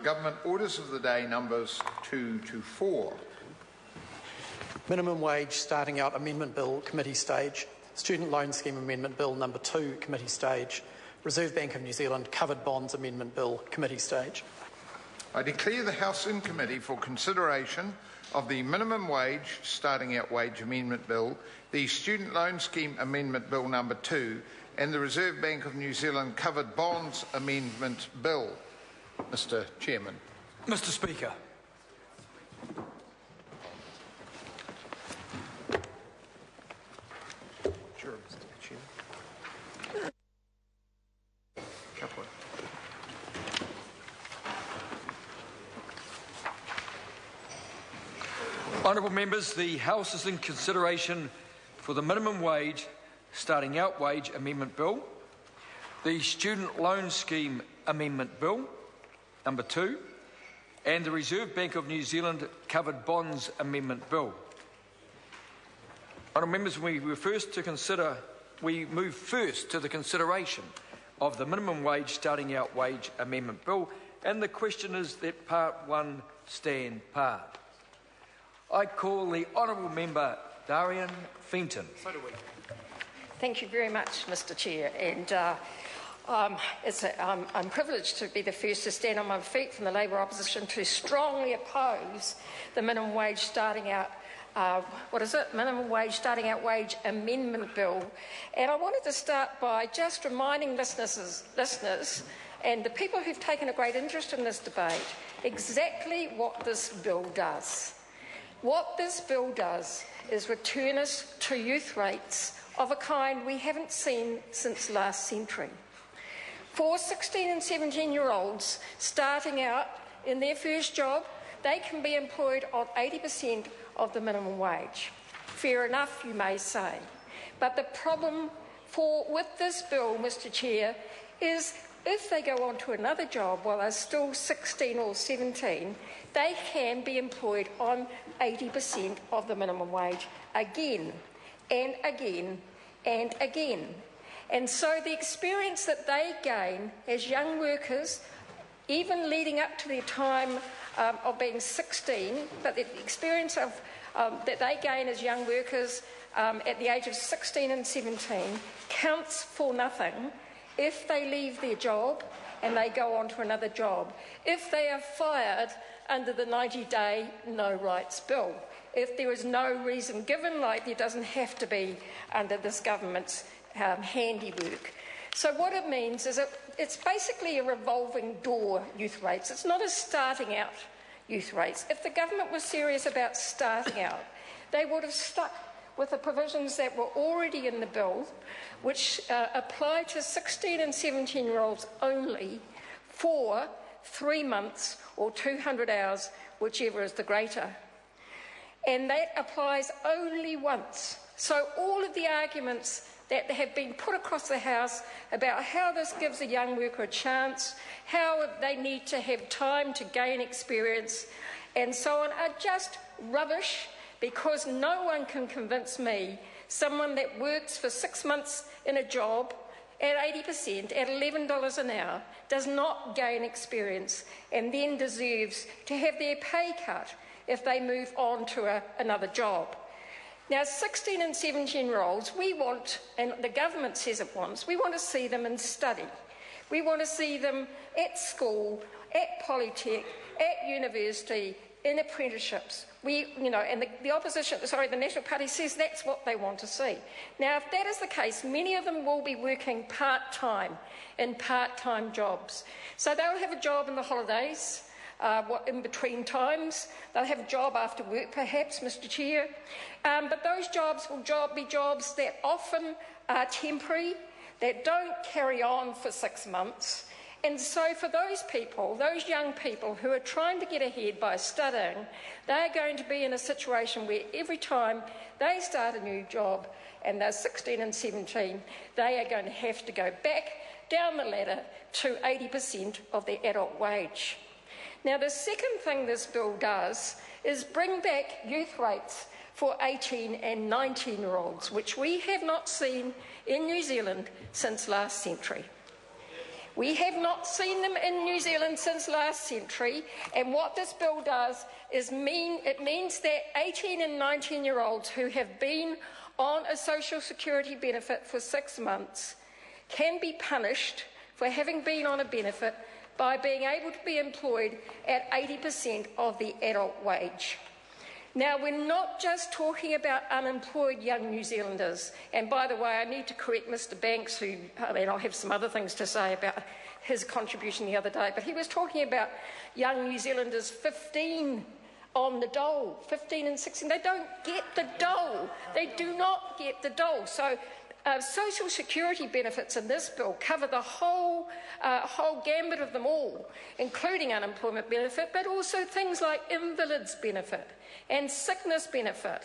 Government Orders of the Day numbers 2 to 4. Minimum Wage Starting Out Amendment Bill, Committee Stage. Student Loan Scheme Amendment Bill number 2, Committee Stage. Reserve Bank of New Zealand Covered Bonds Amendment Bill, Committee Stage. I declare the House in committee for consideration of the Minimum Wage Starting Out Wage Amendment Bill, the Student Loan Scheme Amendment Bill number 2, and the Reserve Bank of New Zealand Covered Bonds Amendment Bill. Mr. Chairman. Mr. Speaker. Sure, Mr. Chairman. Honourable members, the House is in consideration for the Minimum Wage Starting Out Wage Amendment Bill, the Student Loan Scheme Amendment Bill, number 2, and the Reserve Bank of New Zealand Covered Bonds Amendment Bill. Honourable members, we move first to the consideration of the Minimum Wage Starting Out Wage Amendment Bill, and the question is that Part 1 stand part. I call the Honourable Member Darian Fenton. So do we. Thank you very much, Mr. Chair. And I'm privileged to be the first to stand on my feet from the Labour opposition to strongly oppose the Minimum Wage Starting Out Minimum Wage Starting Out Wage Amendment Bill. And I wanted to start by just reminding listeners and the people who've taken a great interest in this debate exactly what this bill does. What this bill does is return us to youth rates of a kind we haven't seen since last century. For 16 and 17-year-olds starting out in their first job, they can be employed on 80% of the minimum wage. Fair enough, you may say. But the problem with this bill, Mr. Chair, is if they go on to another job while they're still 16 or 17, they can be employed on 80% of the minimum wage again and again and again. And so the experience that they gain as young workers, even leading up to their time of being 16, but the experience that they gain as young workers at the age of 16 and 17 counts for nothing if they leave their job and they go on to another job, if they are fired under the 90-day no rights bill, if there is no reason given, like there doesn't have to be under this government's handiwork. So what it means is it's basically a revolving door youth rates. It's not a starting out youth rates. If the government was serious about starting out, they would have stuck with the provisions that were already in the bill, which apply to 16 and 17-year-olds only for 3 months or 200 hours, whichever is the greater. And that applies only once. So all of the arguments that have been put across the House about how this gives a young worker a chance, how they need to have time to gain experience, and so on, are just rubbish, because no one can convince me someone that works for 6 months in a job at 80%, at $11 an hour, does not gain experience and then deserves to have their pay cut if they move on to another job. Now, 16 and 17-year-olds, we want, and the government says it wants, we want to see them in study. We want to see them at school, at Polytech, at university, in apprenticeships. And the opposition, the National Party says that's what they want to see. Now, if that is the case, many of them will be working part-time in part-time jobs. So they'll have a job in the holidays, in between times. They'll have a job after work, perhaps, Mr. Chair. But those jobs will be jobs that often are temporary, that don't carry on for 6 months. And so for those people, those young people who are trying to get ahead by studying, they're going to be in a situation where every time they start a new job and they're 16 and 17, they are going to have to go back down the ladder to 80% of their adult wage. Now, the second thing this bill does is bring back youth rates for 18 and 19-year-olds, which we have not seen in New Zealand since last century. We have not seen them in New Zealand since last century, and what this bill does is it means that 18 and 19-year-olds who have been on a social security benefit for 6 months can be punished for having been on a benefit by being able to be employed at 80% of the adult wage. Now, we're not just talking about unemployed young New Zealanders, and by the way, I need to correct Mr Banks, I'll have some other things to say about his contribution the other day, but he was talking about young New Zealanders 15 on the dole, 15 and 16. They don't get the dole. They do not get the dole. So social security benefits in this bill cover the whole gambit of them all, including unemployment benefit, but also things like invalids benefit and sickness benefit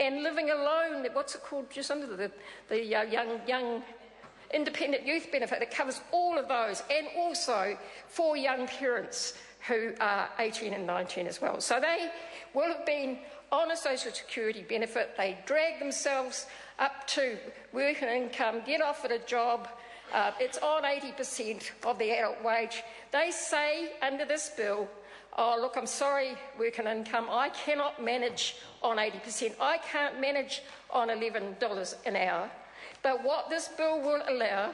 and living alone, what's it called, just under the young independent youth benefit. It covers all of those, and also for young parents who are 18 and 19 as well. So they will have been on a social security benefit. They drag themselves up to work and income, get offered a job. It's on 80% of the adult wage. They say under this bill, oh, look, I'm sorry, work and income, I cannot manage on 80%. I can't manage on $11 an hour. But what this bill will allow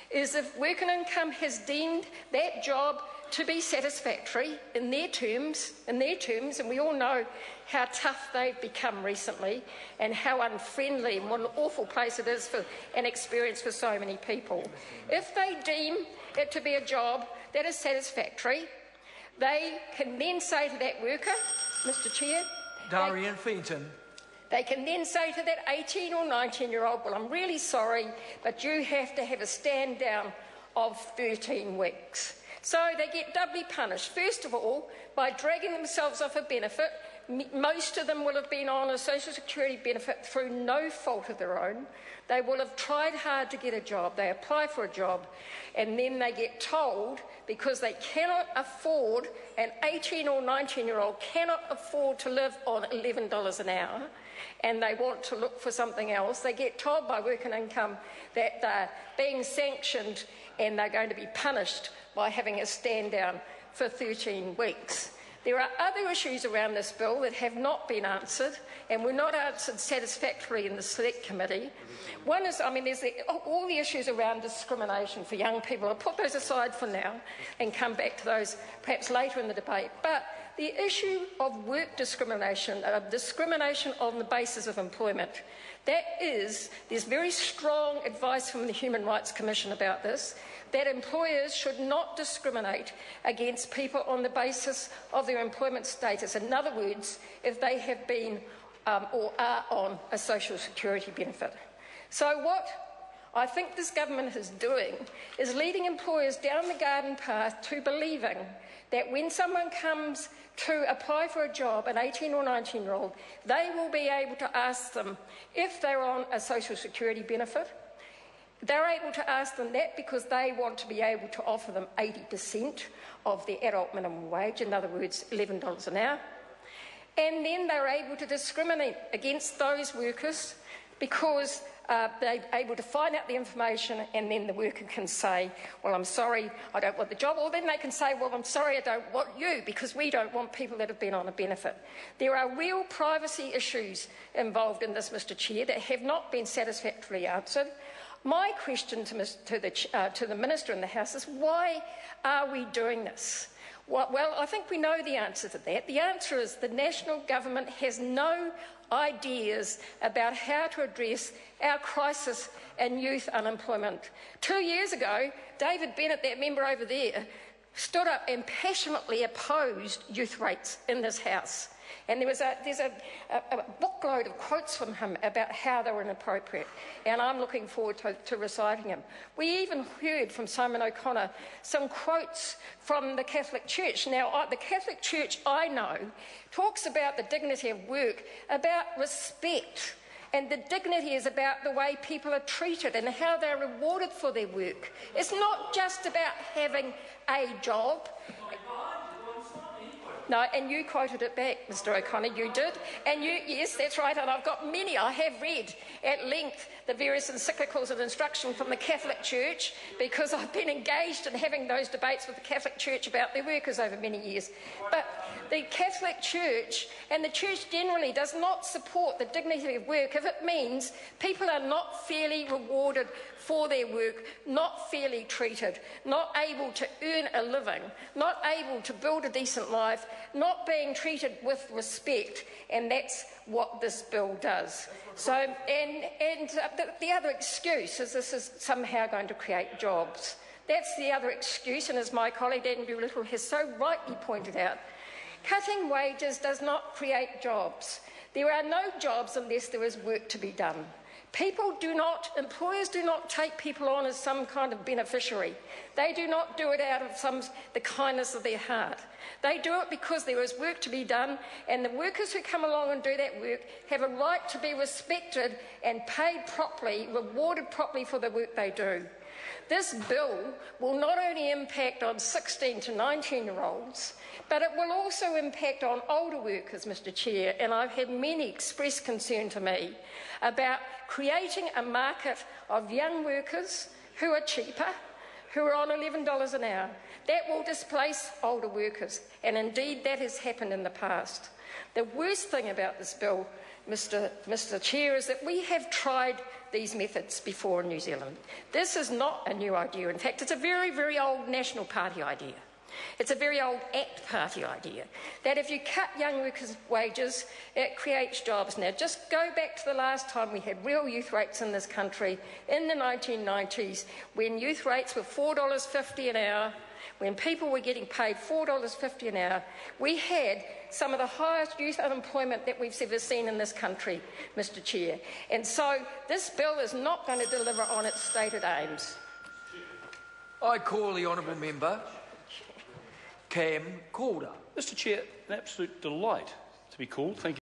is if work and income has deemed that job to be satisfactory in their terms, and we all know how tough they've become recently and how unfriendly and what an awful place it is for an experience for so many people. If they deem it to be a job that is satisfactory, they can then say to that worker, Mr Chair, Darian Fenton. They can then say to that 18 or 19-year-old, well, I'm really sorry, but you have to have a stand down of 13 weeks. So they get doubly punished. First of all, by dragging themselves off a benefit. Most of them will have been on a social security benefit through no fault of their own. They will have tried hard to get a job. They apply for a job, and then they get told, because they cannot afford, an 18 or 19-year-old cannot afford to live on $11 an hour, and they want to look for something else. They get told by Work and Income that they're being sanctioned and they're going to be punished by having a stand down for 13 weeks. There are other issues around this bill that have not been answered and were not answered satisfactorily in the Select Committee. One is, there's all the issues around discrimination for young people. I'll put those aside for now and come back to those perhaps later in the debate. But the issue of work discrimination, discrimination on the basis of employment, there's very strong advice from the Human Rights Commission about this, that employers should not discriminate against people on the basis of their employment status. In other words, if they have been or are on a social security benefit. So what I think this government is doing is leading employers down the garden path to believing that when someone comes to apply for a job, an 18 or 19-year-old, they will be able to ask them if they're on a social security benefit. They're able to ask them that because they want to be able to offer them 80% of the adult minimum wage, in other words, $11 an hour. And then they're able to discriminate against those workers because they're able to find out the information, and then the worker can say, well, I'm sorry, I don't want the job. Or then they can say, well, I'm sorry, I don't want you, because we don't want people that have been on a benefit. There are real privacy issues involved in this, Mr Chair, that have not been satisfactorily answered. My question to the Minister in the House is, why are we doing this? Well, I think we know the answer to that. The answer is the national government has no ideas about how to address our crisis in youth unemployment. 2 years ago, David Bennett, that member over there, stood up and passionately opposed youth rates in this House. And there's a bookload of quotes from him about how they were inappropriate, and I'm looking forward to reciting them. We even heard from Simon O'Connor some quotes from the Catholic Church. Now, the Catholic Church, I know, talks about the dignity of work, about respect, and the dignity is about the way people are treated and how they're rewarded for their work. It's not just about having a job. No, and you quoted it back, Mr O'Connor, you did. And yes, that's right, and I've got many. I have read at length the various encyclicals and instruction from the Catholic Church, because I've been engaged in having those debates with the Catholic Church about their workers over many years. But the Catholic Church and the Church generally does not support the dignity of work if it means people are not fairly rewarded for their work, not fairly treated, not able to earn a living, not able to build a decent life, not being treated with respect, and that's what this bill does. So, the other excuse is this is somehow going to create jobs. That's the other excuse, and as my colleague Andrew Little has so rightly pointed out, cutting wages does not create jobs. There are no jobs unless there is work to be done. Employers do not take people on as some kind of beneficiary. They do not do it out of the kindness of their heart. They do it because there is work to be done, and the workers who come along and do that work have a right to be respected and paid properly, rewarded properly for the work they do. This bill will not only impact on 16 to 19-year-olds, but it will also impact on older workers, Mr Chair, and I've had many express concern to me about creating a market of young workers who are cheaper, who are on $11 an hour. That will displace older workers, and indeed that has happened in the past. The worst thing about this bill, Mr Chair, is that we have tried these methods before in New Zealand. This is not a new idea. In fact, it's a very, very old National Party idea. It's a very old ACT Party idea, that if you cut young workers' wages, it creates jobs. Now, just go back to the last time we had real youth rates in this country, in the 1990s, when youth rates were $4.50 an hour, when people were getting paid $4.50 an hour. We had some of the highest youth unemployment that we've ever seen in this country, Mr Chair. And so this bill is not going to deliver on its stated aims. I call the honourable member Cam Calder. Mr Chair, an absolute delight to be called. Thank you.